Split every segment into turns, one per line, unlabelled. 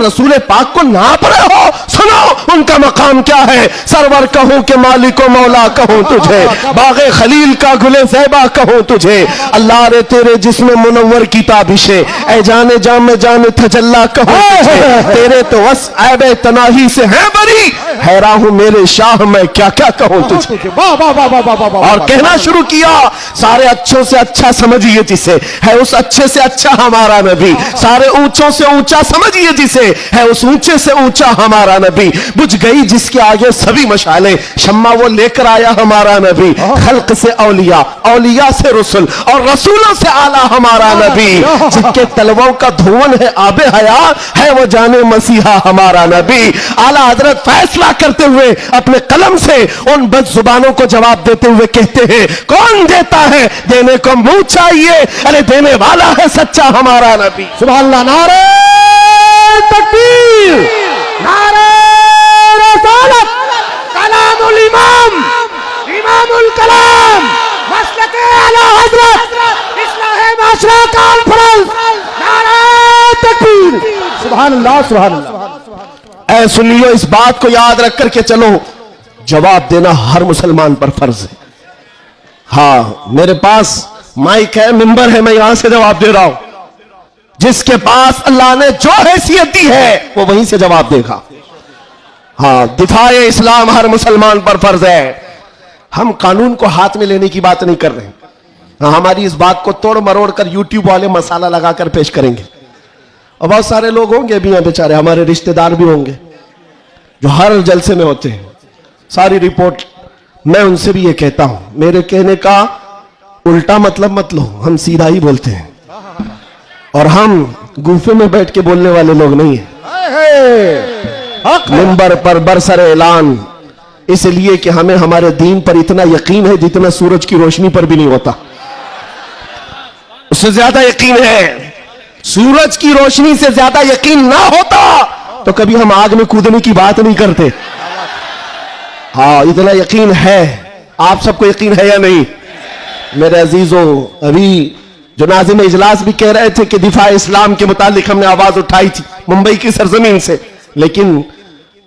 रसूल पाक को नाप रहे हो? सुनो उनका मकाम क्या है। सरवर कहूं कि मालिको मौला कहूं तुझे, बागे खलील का गुले ज़ैबा कहूं तुझे, अल्लाह रे तेरे जिस्म मुनव्वर की ताबिशे, ऐ जाने जाम जाने तजल्ला कहूं तुझे, तेरे तो वस ऐबे तनाही से है बरी, हैरान हूं मेरे शाह मैं क्या क्या कहूं तुझे। और कहना शुरू किया, सारे अच्छों से अच्छा समझिए जिसे, है उस अच्छे से अच्छा हमारा नबी, सारे ऊंचों से ऊंचा समझिए जिसे, है उस ऊंचे से ऊंचा हमारा नबी। बुझ गई जिसके आगे सभी मशाले, शम्मा वो लेकर आया हमारा नबी। खल्क से औलिया, औलिया से रसूल, और रसूलों से आला हमारा नबी। जिनके तलवों का धुवन है आबे हया, है वो जाने मसीहा हमारा नबी। आला हजरत फैसला करते हुए अपने कलम से उन बदजुबानों को जवाब देते हुए कहते हैं, कौन देता है देने को मुंह चाहिए, अरे देने वाला है सच्चा हमारा नबी।
सुभान अल्लाह। नारे तकबीर, नारे रसालत, कलामुल इमाम, इमामुल कलाम, मसलके आला हजरत, इस्लाह माशरा कॉन्फ्रेंस, नारे तकबीर। सुभान अल्लाह, सुभान अल्लाह।
ऐ सुनियो, इस बात को याद रख करके चलो, जवाब देना हर मुसलमान पर फर्ज है। हाँ, मेरे पास माइक है, मिंबर है, मैं यहां से जवाब दे रहा हूं। जिसके पास अल्लाह ने जो हैसियत दी है वो वहीं से जवाब देगा। हाँ, दिफाए इस्लाम हर मुसलमान पर फर्ज है। हम कानून को हाथ में लेने की बात नहीं कर रहे। हाँ, हमारी इस बात को तोड़ मरोड़ कर यूट्यूब वाले मसाला लगाकर पेश करेंगे। और बहुत सारे लोग होंगे भी हैं बेचारे, हमारे रिश्तेदार भी होंगे जो हर जलसे में होते हैं, सारी रिपोर्ट। मैं उनसे भी ये कहता हूं, मेरे कहने का उल्टा मतलब मत लो, हम सीधा ही बोलते हैं और हम गुफे में बैठ के बोलने वाले लोग नहीं हैं। मिंबर पर बरसर ऐलान, इसलिए कि हमें हमारे दीन पर इतना यकीन है जितना सूरज की रोशनी पर भी नहीं होता। उससे ज्यादा यकीन है। सूरज की रोशनी से ज्यादा यकीन ना होता तो कभी हम आग में कूदने की बात नहीं करते। हाँ, इतना यकीन है। आप सबको यकीन है या नहीं मेरे अजीजों? अभी जो नाज़िम इजलास भी कह रहे थे कि दिफा इस्लाम के मुतालिक हमने आवाज उठाई थी मुंबई की सरजमीन से, लेकिन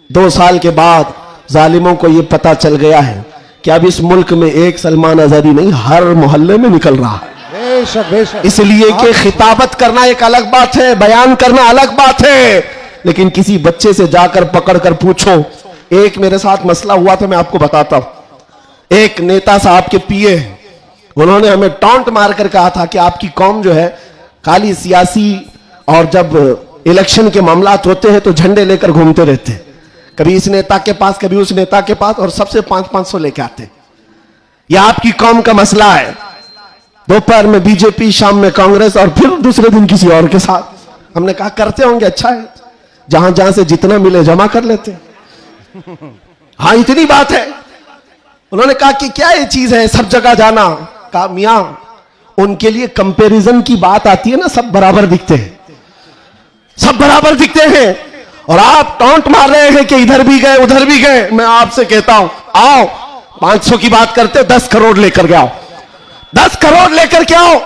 2 साल के बाद जालिमों को यह पता चल गया है कि अब इस मुल्क में एक सलमान आजादी नहीं, हर मोहल्ले में निकल रहा है।
बेशक, बेशक।
इसलिए कि खिताबत करना एक अलग बात है, बयान करना अलग बात है, लेकिन किसी बच्चे से जाकर पकड़कर पूछो। एक मेरे साथ मसला हुआ था, मैं आपको बताता हूं। एक नेता साहब के पीए, उन्होंने हमें टॉन्ट मारकर कहा था कि आपकी कौम जो है खाली सियासी, और जब इलेक्शन के मामलात होते हैं तो झंडे लेकर घूमते रहते हैं, कभी इस नेता के पास कभी उस नेता के पास, और सबसे 500-500 लेके आते। यह आपकी कौम का मसला है। दोपहर में बीजेपी, शाम में कांग्रेस, और फिर दूसरे दिन किसी और के साथ। हमने कहा करते होंगे, अच्छा है, जहां जहां से जितना मिले जमा कर लेते। हाँ, इतनी बात है। उन्होंने कहा कि क्या ये चीज है सब जगह जाना? कहा मियां, उनके लिए कंपैरिजन की बात आती है ना, सब बराबर दिखते हैं, सब बराबर दिखते हैं, और आप टॉन्ट मार रहे हैं कि इधर भी गए उधर भी गए। मैं आपसे कहता हूं, आओ 500 की बात करते, 10 करोड़ लेकर के आओ, 10 करोड़ लेकर के आओ।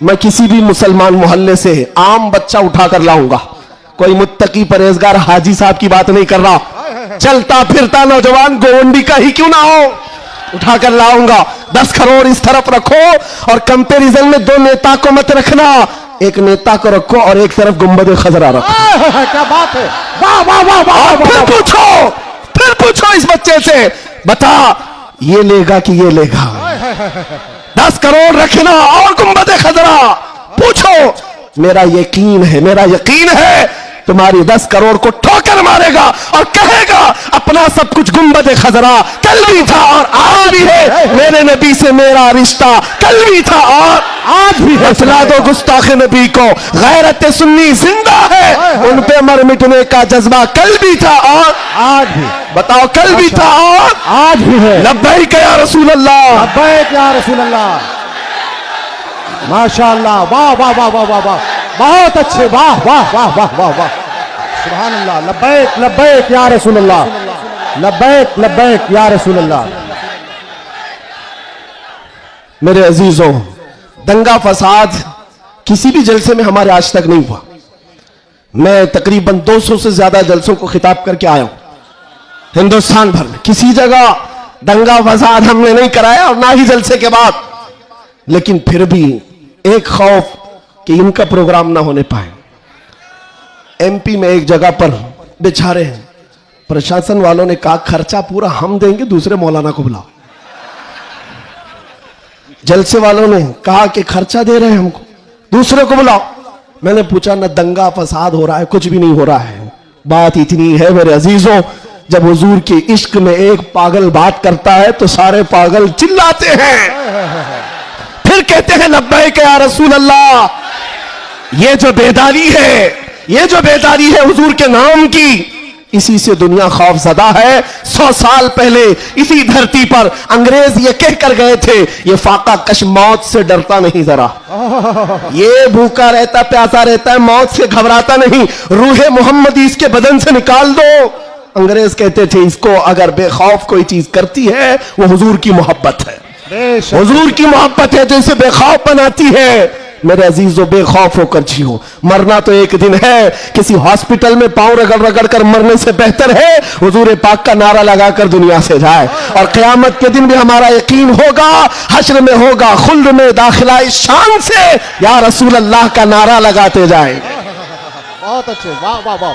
मैं किसी भी मुसलमान मोहल्ले से आम बच्चा उठाकर लाऊंगा, कोई मुत्तकी परहेजगार हाजी साहब की बात नहीं कर रहा, चलता फिरता नौजवान गोवंडी का ही क्यों ना हो, उठाकर लाऊंगा। 10 करोड़ इस तरफ रखो, और कंपैरिजन में 2 नेता को मत रखना, एक नेता को रखो और एक तरफ गुंबद खजरा रखो।
क्या बात है, वाह वाह वाह वाह।
फिर पूछो इस बच्चे से, बता ये लेगा कि ये लेगा? 10 करोड़ रखना और गुंबद खजरा, पूछो। मेरा यकीन है तुम्हारी 10 करोड़ को ठोकर मारेगा और कहेगा अपना सब कुछ गुंबद खजरा कल भी था और आज भी है, मेरे नबी से मेरा रिश्ता कल भी था और आज भी है। फैसला दो गुस्ताखे नबी को, गैरत सुन्नी जिंदा है, उन पे मर मिटने का जज्बा कल भी था और
आज भी।
बताओ, कल भी था और
आज भी है।
लब्बैक या रसूल अल्लाह,
लब्बैक या रसूल अल्लाह। माशाअल्लाह, वाह वाह वाह वाह वाह वाह, बहुत अच्छे, वाह वाह वाह वाह वाह वाह, सुभान अल्लाह। लब्बैक लब्बैक या रसूल अल्लाह, लब्बैक लब्बैक या रसूल अल्लाह।
मेरे अजीजों, दंगा फसाद किसी भी जलसे में हमारे आज तक नहीं हुआ। मैं तकरीबन 200 से ज्यादा जलसों को खिताब करके आया हूं हिंदुस्तान भर में। किसी जगह दंगा फसाद हमने नहीं कराया और ना ही जलसे के बाद, लेकिन फिर भी एक खौफ कि इनका प्रोग्राम ना होने पाए। एमपी में एक जगह पर बेचारे हैं, प्रशासन वालों ने कहा खर्चा पूरा हम देंगे, दूसरे मौलाना को बुलाओ। जलसे वालों ने कहा कि खर्चा दे रहे हैं हमको, दूसरे को बुलाओ। मैंने पूछा न दंगा फसाद हो रहा है, कुछ भी नहीं हो रहा है। बात इतनी है मेरे अजीजों, जब हुजूर के इश्क में एक पागल बात करता है तो सारे पागल चिल्लाते हैं, फिर कहते हैं लब्बैक या रसूल अल्लाह। ये जो बेदारी है, ये जो बेदारी है हुजूर के नाम की, इसी से दुनिया खौफजदा है। 100 साल पहले इसी धरती पर अंग्रेज ये कह कर गए थे, ये फाका कश मौत से डरता नहीं जरा, ये भूखा रहता प्यासा रहता है, मौत से घबराता नहीं, रूहे मोहम्मदी इसके बदन से निकाल दो। अंग्रेज कहते थे इसको अगर बेखौफ कोई चीज करती है वो हुजूर की मोहब्बत है, हुजूर की मोहब्बत है जो इसे बेखौफ बनाती है। मेरे अजीजों बेखौफ होकर जियो, मरना तो एक दिन है। किसी हॉस्पिटल में पांव रगड़ रगड़ कर मरने से बेहतर है हुजूर पाक का नारा लगाकर दुनिया से जाए। और क़यामत के दिन भी हमारा यकीन होगा, हश्र में होगा खुल्द में दाखिला इस शान से या रसूल अल्लाह का नारा लगाते जाए।
बहुत अच्छे, वाह वाह वाह।